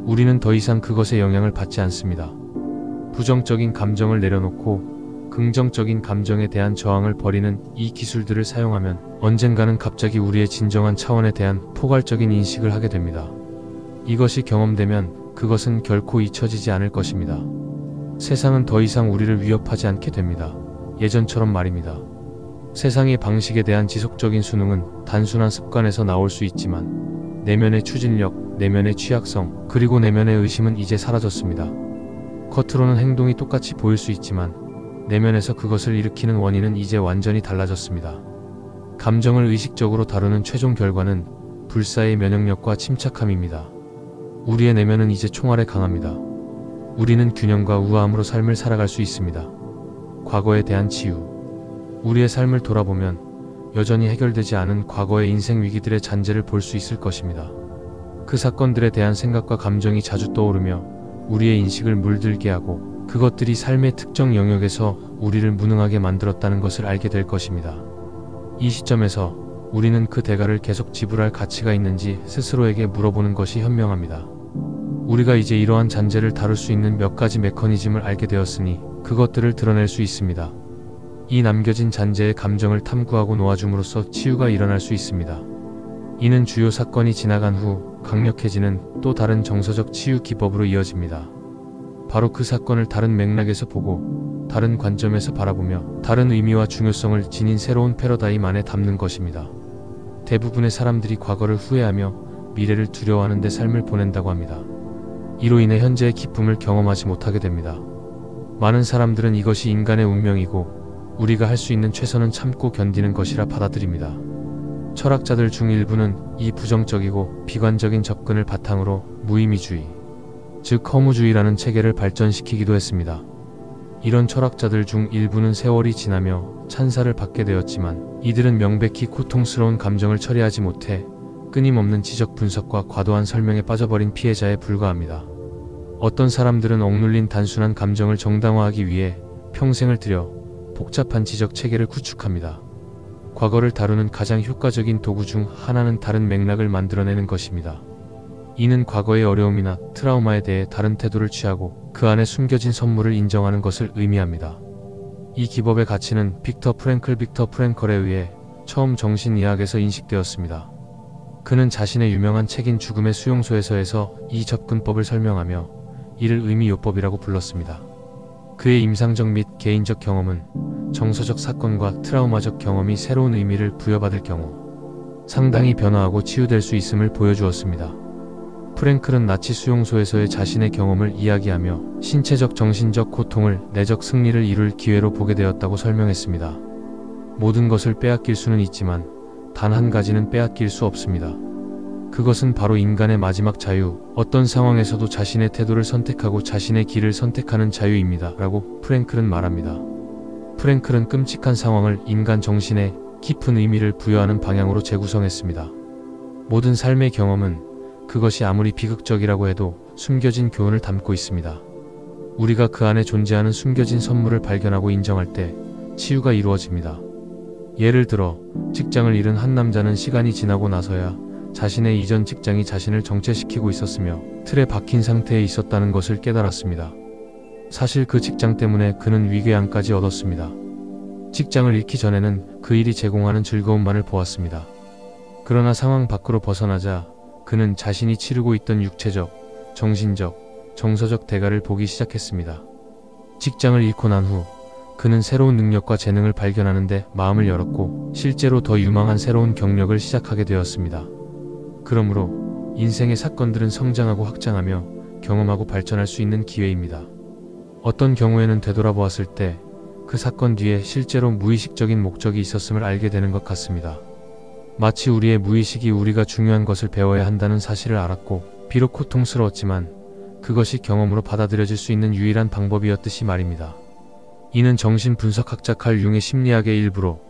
Speaker 1: 우리는 더 이상 그것의 영향을 받지 않습니다. 부정적인 감정을 내려놓고 긍정적인 감정에 대한 저항을 버리는 이 기술들을 사용하면 언젠가는 갑자기 우리의 진정한 차원에 대한 포괄적인 인식을 하게 됩니다. 이것이 경험되면 그것은 결코 잊혀지지 않을 것입니다. 세상은 더 이상 우리를 위협하지 않게 됩니다. 예전처럼 말입니다. 세상의 방식에 대한 지속적인 수능은 단순한 습관에서 나올 수 있지만 내면의 추진력, 내면의 취약성, 그리고 내면의 의심은 이제 사라졌습니다. 겉으로는 행동이 똑같이 보일 수 있지만 내면에서 그것을 일으키는 원인은 이제 완전히 달라졌습니다. 감정을 의식적으로 다루는 최종 결과는 불사의 면역력과 침착함입니다. 우리의 내면은 이제 총알에 강합니다. 우리는 균형과 우아함으로 삶을 살아갈 수 있습니다. 과거에 대한 치유. 우리의 삶을 돌아보면 여전히 해결되지 않은 과거의 인생 위기들의 잔재를 볼 수 있을 것입니다. 그 사건들에 대한 생각과 감정이 자주 떠오르며 우리의 인식을 물들게 하고 그것들이 삶의 특정 영역에서 우리를 무능하게 만들었다는 것을 알게 될 것입니다. 이 시점에서 우리는 그 대가를 계속 지불할 가치가 있는지 스스로에게 물어보는 것이 현명합니다. 우리가 이제 이러한 잔재를 다룰 수 있는 몇 가지 메커니즘을 알게 되었으니 그것들을 드러낼 수 있습니다. 이 남겨진 잔재의 감정을 탐구하고 놓아줌으로써 치유가 일어날 수 있습니다. 이는 주요 사건이 지나간 후 강력해지는 또 다른 정서적 치유 기법으로 이어집니다. 바로 그 사건을 다른 맥락에서 보고 다른 관점에서 바라보며 다른 의미와 중요성을 지닌 새로운 패러다임 안에 담는 것입니다. 대부분의 사람들이 과거를 후회하며 미래를 두려워하는 데 삶을 보낸다고 합니다. 이로 인해 현재의 기쁨을 경험하지 못하게 됩니다. 많은 사람들은 이것이 인간의 운명이고 우리가 할 수 있는 최선은 참고 견디는 것이라 받아들입니다. 철학자들 중 일부는 이 부정적이고 비관적인 접근을 바탕으로 무의미주의, 즉 허무주의라는 체계를 발전시키기도 했습니다. 이런 철학자들 중 일부는 세월이 지나며 찬사를 받게 되었지만 이들은 명백히 고통스러운 감정을 처리하지 못해 끊임없는 지적 분석과 과도한 설명에 빠져버린 피해자에 불과합니다. 어떤 사람들은 억눌린 단순한 감정을 정당화하기 위해 평생을 들여 복잡한 지적 체계를 구축합니다. 과거를 다루는 가장 효과적인 도구 중 하나는 다른 맥락을 만들어내는 것입니다. 이는 과거의 어려움이나 트라우마에 대해 다른 태도를 취하고 그 안에 숨겨진 선물을 인정하는 것을 의미합니다. 이 기법의 가치는 빅터 프랭클에 의해 처음 정신의학에서 인식되었습니다. 그는 자신의 유명한 책인 죽음의 수용소에서에서 이 접근법을 설명하며 이를 의미요법이라고 불렀습니다. 그의 임상적 및 개인적 경험은 정서적 사건과 트라우마적 경험이 새로운 의미를 부여받을 경우 상당히 변화하고 치유될 수 있음을 보여주었습니다. 프랭클은 나치 수용소에서의 자신의 경험을 이야기하며 신체적 정신적 고통을 내적 승리를 이룰 기회로 보게 되었다고 설명했습니다. 모든 것을 빼앗길 수는 있지만 단 한 가지는 빼앗길 수 없습니다. 그것은 바로 인간의 마지막 자유, 어떤 상황에서도 자신의 태도를 선택하고 자신의 길을 선택하는 자유입니다. 라고 프랭클은 말합니다. 프랭클은 끔찍한 상황을 인간 정신에 깊은 의미를 부여하는 방향으로 재구성했습니다. 모든 삶의 경험은 그것이 아무리 비극적이라고 해도 숨겨진 교훈을 담고 있습니다. 우리가 그 안에 존재하는 숨겨진 선물을 발견하고 인정할 때 치유가 이루어집니다. 예를 들어 직장을 잃은 한 남자는 시간이 지나고 나서야 자신의 이전 직장이 자신을 정체시키고 있었으며 틀에 박힌 상태에 있었다는 것을 깨달았습니다. 사실 그 직장 때문에 그는 위궤양까지 얻었습니다. 직장을 잃기 전에는 그 일이 제공하는 즐거움만을 보았습니다. 그러나 상황 밖으로 벗어나자 그는 자신이 치르고 있던 육체적, 정신적, 정서적 대가를 보기 시작했습니다. 직장을 잃고 난 후 그는 새로운 능력과 재능을 발견하는데 마음을 열었고 실제로 더 유망한 새로운 경력을 시작하게 되었습니다. 그러므로 인생의 사건들은 성장하고 확장하며 경험하고 발전할 수 있는 기회입니다. 어떤 경우에는 되돌아보았을 때 그 사건 뒤에 실제로 무의식적인 목적이 있었음을 알게 되는 것 같습니다. 마치 우리의 무의식이 우리가 중요한 것을 배워야 한다는 사실을 알았고 비록 고통스러웠지만 그것이 경험으로 받아들여질 수 있는 유일한 방법이었듯이 말입니다. 이는 정신분석학자 칼 융의 심리학의 일부로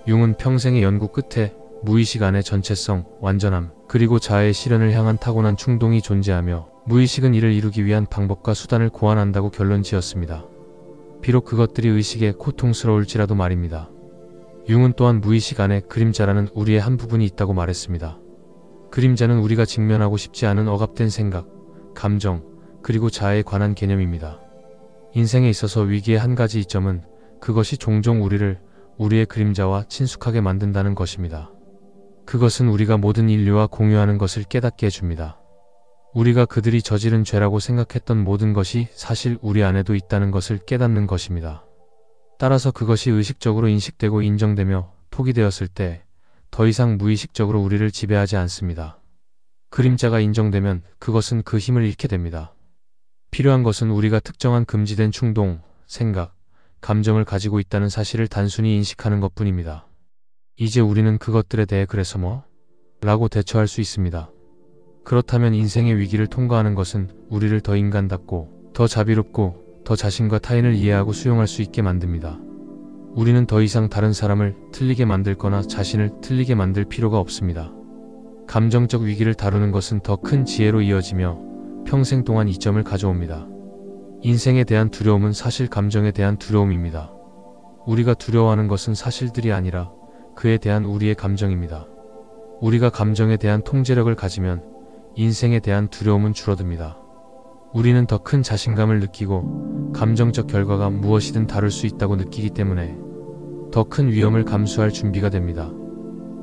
Speaker 1: 융은 평생의 연구 끝에 무의식 안에 전체성, 완전함, 그리고 자아의 실현을 향한 타고난 충동이 존재하며 무의식은 이를 이루기 위한 방법과 수단을 고안한다고 결론 지었습니다. 비록 그것들이 의식에 고통스러울지라도 말입니다. 융은 또한 무의식 안에 그림자라는 우리의 한 부분이 있다고 말했습니다. 그림자는 우리가 직면하고 싶지 않은 억압된 생각, 감정, 그리고 자아에 관한 개념입니다. 인생에 있어서 위기의 한 가지 이점은 그것이 종종 우리의 그림자와 친숙하게 만든다는 것입니다. 그것은 우리가 모든 인류와 공유하는 것을 깨닫게 해줍니다. 우리가 그들이 저지른 죄라고 생각했던 모든 것이 사실 우리 안에도 있다는 것을 깨닫는 것입니다. 따라서 그것이 의식적으로 인식되고 인정되며 포기되었을 때 더 이상 무의식적으로 우리를 지배하지 않습니다. 그림자가 인정되면 그것은 그 힘을 잃게 됩니다. 필요한 것은 우리가 특정한 금지된 충동, 생각, 감정을 가지고 있다는 사실을 단순히 인식하는 것뿐입니다. 이제 우리는 그것들에 대해 그래서 뭐? 라고 대처할 수 있습니다. 그렇다면 인생의 위기를 통과하는 것은 우리를 더 인간답고, 더 자비롭고, 더 자신과 타인을 이해하고 수용할 수 있게 만듭니다. 우리는 더 이상 다른 사람을 틀리게 만들거나 자신을 틀리게 만들 필요가 없습니다. 감정적 위기를 다루는 것은 더 큰 지혜로 이어지며 평생 동안 이점을 가져옵니다. 인생에 대한 두려움은 사실 감정에 대한 두려움입니다. 우리가 두려워하는 것은 사실들이 아니라 그에 대한 우리의 감정입니다. 우리가 감정에 대한 통제력을 가지면 인생에 대한 두려움은 줄어듭니다. 우리는 더 큰 자신감을 느끼고 감정적 결과가 무엇이든 다룰 수 있다고 느끼기 때문에 더 큰 위험을 감수할 준비가 됩니다.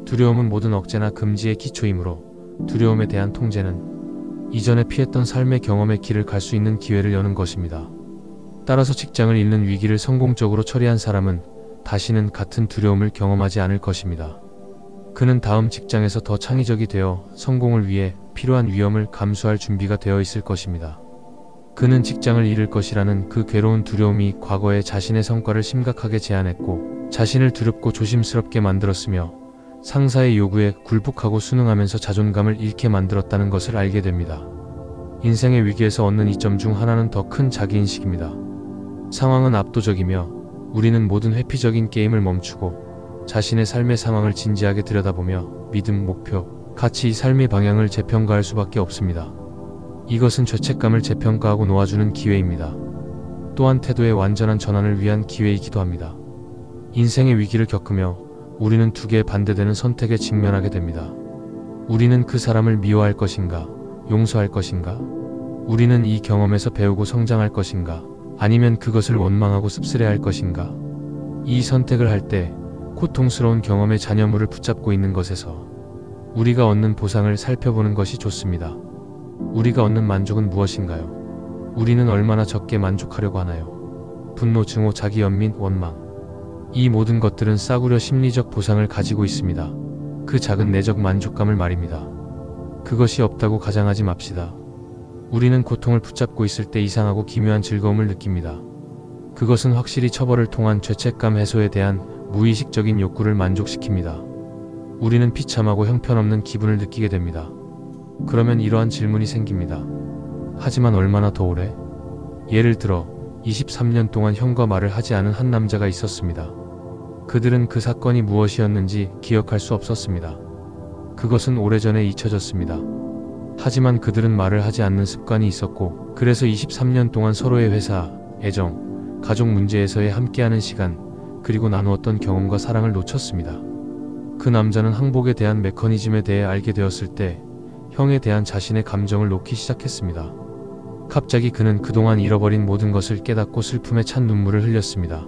Speaker 1: 두려움은 모든 억제나 금지의 기초이므로 두려움에 대한 통제는 이전에 피했던 삶의 경험의 길을 갈 수 있는 기회를 여는 것입니다. 따라서 직장을 잃는 위기를 성공적으로 처리한 사람은 다시는 같은 두려움을 경험하지 않을 것입니다. 그는 다음 직장에서 더 창의적이 되어 성공을 위해 필요한 위험을 감수할 준비가 되어 있을 것입니다. 그는 직장을 잃을 것이라는 그 괴로운 두려움이 과거에 자신의 성과를 심각하게 제한했고 자신을 두렵고 조심스럽게 만들었으며 상사의 요구에 굴복하고 순응하면서 자존감을 잃게 만들었다는 것을 알게 됩니다. 인생의 위기에서 얻는 이점 중 하나는 더 큰 자기인식입니다. 상황은 압도적이며 우리는 모든 회피적인 게임을 멈추고 자신의 삶의 상황을 진지하게 들여다보며 믿음, 목표, 가치, 삶의 방향을 재평가할 수밖에 없습니다. 이것은 죄책감을 재평가하고 놓아주는 기회입니다. 또한 태도의 완전한 전환을 위한 기회이기도 합니다. 인생의 위기를 겪으며 우리는 두 개의 반대되는 선택에 직면하게 됩니다. 우리는 그 사람을 미워할 것인가, 용서할 것인가? 우리는 이 경험에서 배우고 성장할 것인가, 아니면 그것을 원망하고 씁쓸해할 것인가? 이 선택을 할 때 고통스러운 경험의 잔여물을 붙잡고 있는 것에서 우리가 얻는 보상을 살펴보는 것이 좋습니다. 우리가 얻는 만족은 무엇인가요? 우리는 얼마나 적게 만족하려고 하나요? 분노, 증오, 자기 연민, 원망. 이 모든 것들은 싸구려 심리적 보상을 가지고 있습니다. 그 작은 내적 만족감을 말입니다. 그것이 없다고 가정하지 맙시다. 우리는 고통을 붙잡고 있을 때 이상하고 기묘한 즐거움을 느낍니다. 그것은 확실히 처벌을 통한 죄책감 해소에 대한 무의식적인 욕구를 만족시킵니다. 우리는 비참하고 형편없는 기분을 느끼게 됩니다. 그러면 이러한 질문이 생깁니다. 하지만 얼마나 더 오래? 예를 들어 23년 동안 형과 말을 하지 않은 한 남자가 있었습니다. 그들은 그 사건이 무엇이었는지 기억할 수 없었습니다. 그것은 오래전에 잊혀졌습니다. 하지만 그들은 말을 하지 않는 습관이 있었고, 그래서 23년 동안 서로의 회사, 애정, 가족 문제에서의 함께하는 시간, 그리고 나누었던 경험과 사랑을 놓쳤습니다. 그 남자는 항복에 대한 메커니즘에 대해 알게 되었을 때 형에 대한 자신의 감정을 놓기 시작했습니다. 갑자기 그는 그동안 잃어버린 모든 것을 깨닫고 슬픔에 찬 눈물을 흘렸습니다.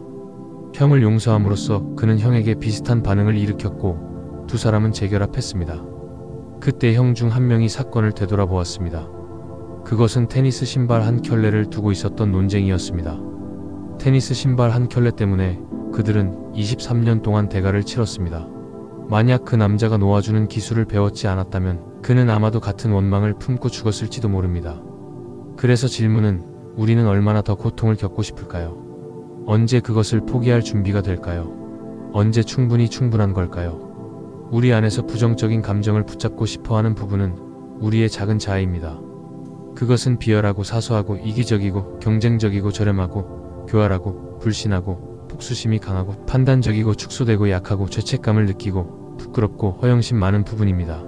Speaker 1: 형을 용서함으로써 그는 형에게 비슷한 반응을 일으켰고 두 사람은 재결합했습니다. 그때 형 중 한 명이 사건을 되돌아보았습니다. 그것은 테니스 신발 한 켤레를 두고 있었던 논쟁이었습니다. 테니스 신발 한 켤레 때문에 그들은 23년 동안 대가를 치렀습니다. 만약 그 남자가 놓아주는 기술을 배웠지 않았다면 그는 아마도 같은 원망을 품고 죽었을지도 모릅니다. 그래서 질문은, 우리는 얼마나 더 고통을 겪고 싶을까요? 언제 그것을 포기할 준비가 될까요? 언제 충분한 걸까요? 우리 안에서 부정적인 감정을 붙잡고 싶어하는 부분은 우리의 작은 자아입니다. 그것은 비열하고 사소하고 이기적이고 경쟁적이고 저렴하고 교활하고 불신하고 폭수심이 강하고 판단적이고 축소되고 약하고 죄책감을 느끼고 부끄럽고 허영심 많은 부분입니다.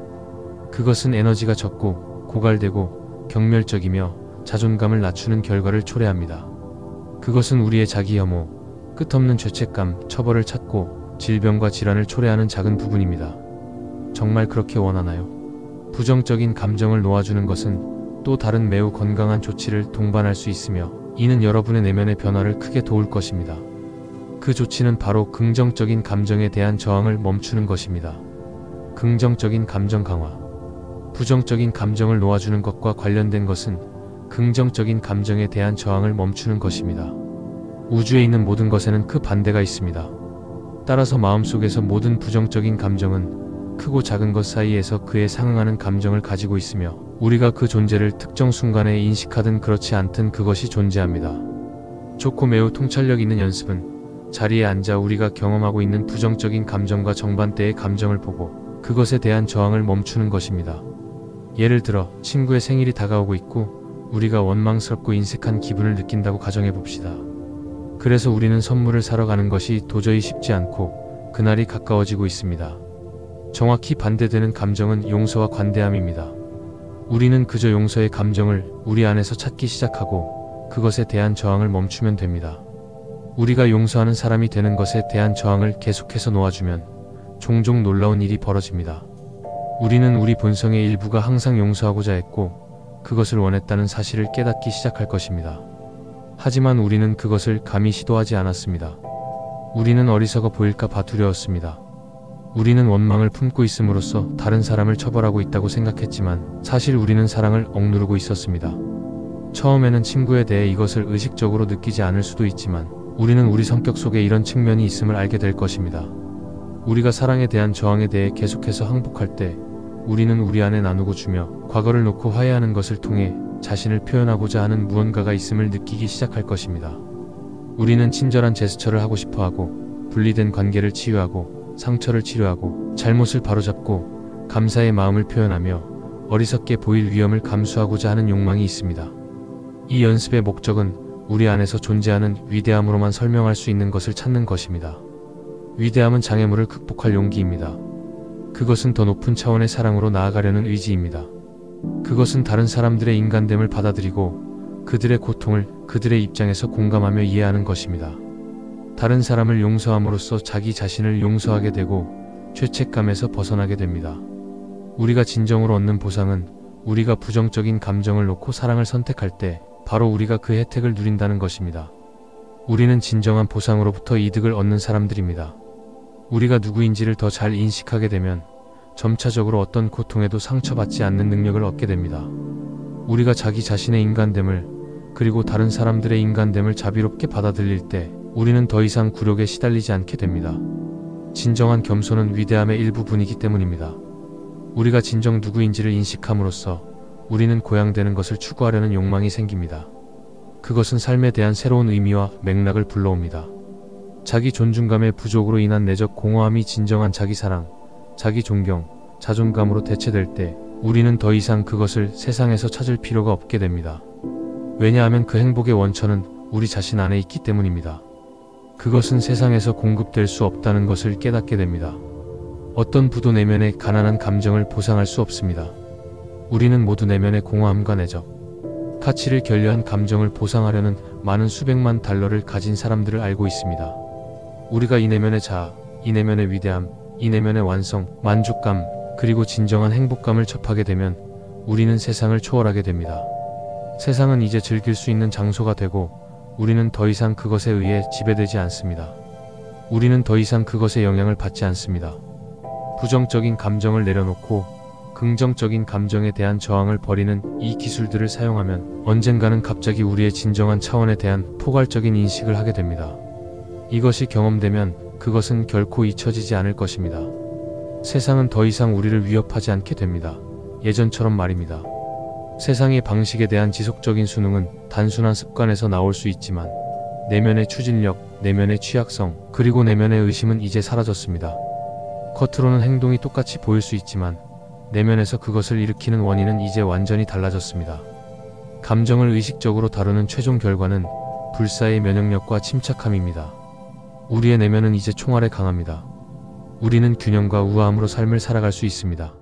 Speaker 1: 그것은 에너지가 적고 고갈되고 경멸적이며 자존감을 낮추는 결과를 초래합니다. 그것은 우리의 자기 혐오, 끝없는 죄책감, 처벌을 찾고 질병과 질환을 초래하는 작은 부분입니다. 정말 그렇게 원하나요? 부정적인 감정을 놓아주는 것은 또 다른 매우 건강한 조치를 동반할 수 있으며 이는 여러분의 내면의 변화를 크게 도울 것입니다. 그 조치는 바로 긍정적인 감정에 대한 저항을 멈추는 것입니다. 긍정적인 감정 강화. 부정적인 감정을 놓아주는 것과 관련된 것은 긍정적인 감정에 대한 저항을 멈추는 것입니다. 우주에 있는 모든 것에는 그 반대가 있습니다. 따라서 마음속에서 모든 부정적인 감정은 크고 작은 것 사이에서 그에 상응하는 감정을 가지고 있으며 우리가 그 존재를 특정 순간에 인식하든 그렇지 않든 그것이 존재합니다. 좋고 매우 통찰력 있는 연습은 자리에 앉아 우리가 경험하고 있는 부정적인 감정과 정반대의 감정을 보고 그것에 대한 저항을 멈추는 것입니다. 예를 들어 친구의 생일이 다가오고 있고 우리가 원망스럽고 인색한 기분을 느낀다고 가정해 봅시다. 그래서 우리는 선물을 사러 가는 것이 도저히 쉽지 않고 그날이 가까워지고 있습니다. 정확히 반대되는 감정은 용서와 관대함입니다. 우리는 그저 용서의 감정을 우리 안에서 찾기 시작하고 그것에 대한 저항을 멈추면 됩니다. 우리가 용서하는 사람이 되는 것에 대한 저항을 계속해서 놓아주면 종종 놀라운 일이 벌어집니다. 우리는 우리 본성의 일부가 항상 용서하고자 했고 그것을 원했다는 사실을 깨닫기 시작할 것입니다. 하지만 우리는 그것을 감히 시도하지 않았습니다. 우리는 어리석어 보일까 봐 두려웠습니다. 우리는 원망을 품고 있음으로써 다른 사람을 처벌하고 있다고 생각했지만 사실 우리는 사랑을 억누르고 있었습니다. 처음에는 친구에 대해 이것을 의식적으로 느끼지 않을 수도 있지만 우리는 우리 성격 속에 이런 측면이 있음을 알게 될 것입니다. 우리가 사랑에 대한 저항에 대해 계속해서 항복할 때 우리는 우리 안에 나누고 주며 과거를 놓고 화해하는 것을 통해 자신을 표현하고자 하는 무언가가 있음을 느끼기 시작할 것입니다. 우리는 친절한 제스처를 하고 싶어하고 분리된 관계를 치유하고 상처를 치료하고 잘못을 바로잡고 감사의 마음을 표현하며 어리석게 보일 위험을 감수하고자 하는 욕망이 있습니다. 이 연습의 목적은 우리 안에서 존재하는 위대함으로만 설명할 수 있는 것을 찾는 것입니다. 위대함은 장애물을 극복할 용기입니다. 그것은 더 높은 차원의 사랑으로 나아가려는 의지입니다. 그것은 다른 사람들의 인간됨을 받아들이고 그들의 고통을 그들의 입장에서 공감하며 이해하는 것입니다. 다른 사람을 용서함으로써 자기 자신을 용서하게 되고 죄책감에서 벗어나게 됩니다. 우리가 진정으로 얻는 보상은 우리가 부정적인 감정을 놓고 사랑을 선택할 때 바로 우리가 그 혜택을 누린다는 것입니다. 우리는 진정한 보상으로부터 이득을 얻는 사람들입니다. 우리가 누구인지를 더 잘 인식하게 되면 점차적으로 어떤 고통에도 상처받지 않는 능력을 얻게 됩니다. 우리가 자기 자신의 인간됨을 그리고 다른 사람들의 인간됨을 자비롭게 받아들일 때 우리는 더 이상 굴욕에 시달리지 않게 됩니다. 진정한 겸손은 위대함의 일부분이기 때문입니다. 우리가 진정 누구인지를 인식함으로써 우리는 고양되는 것을 추구하려는 욕망이 생깁니다. 그것은 삶에 대한 새로운 의미와 맥락을 불러옵니다. 자기 존중감의 부족으로 인한 내적 공허함이 진정한 자기 사랑, 자기 존경, 자존감으로 대체될 때 우리는 더 이상 그것을 세상에서 찾을 필요가 없게 됩니다. 왜냐하면 그 행복의 원천은 우리 자신 안에 있기 때문입니다. 그것은 세상에서 공급될 수 없다는 것을 깨닫게 됩니다. 어떤 부도 내면의 가난한 감정을 보상할 수 없습니다. 우리는 모두 내면의 공허함과 내적 가치를 결여한 감정을 보상하려는 많은 수백만 달러를 가진 사람들을 알고 있습니다. 우리가 이 내면의 자아, 이 내면의 위대함, 이 내면의 완성, 만족감, 그리고 진정한 행복감을 접하게 되면 우리는 세상을 초월하게 됩니다. 세상은 이제 즐길 수 있는 장소가 되고 우리는 더 이상 그것에 의해 지배되지 않습니다. 우리는 더 이상 그것의 영향을 받지 않습니다. 부정적인 감정을 내려놓고 긍정적인 감정에 대한 저항을 버리는 이 기술들을 사용하면 언젠가는 갑자기 우리의 진정한 차원에 대한 포괄적인 인식을 하게 됩니다. 이것이 경험되면 그것은 결코 잊혀지지 않을 것입니다. 세상은 더 이상 우리를 위협하지 않게 됩니다. 예전처럼 말입니다. 세상의 방식에 대한 지속적인 수능은 단순한 습관에서 나올 수 있지만 내면의 추진력, 내면의 취약성, 그리고 내면의 의심은 이제 사라졌습니다. 겉으로는 행동이 똑같이 보일 수 있지만 내면에서 그것을 일으키는 원인은 이제 완전히 달라졌습니다. 감정을 의식적으로 다루는 최종 결과는 불사의 면역력과 침착함입니다. 우리의 내면은 이제 총알에 강합니다. 우리는 균형과 우아함으로 삶을 살아갈 수 있습니다.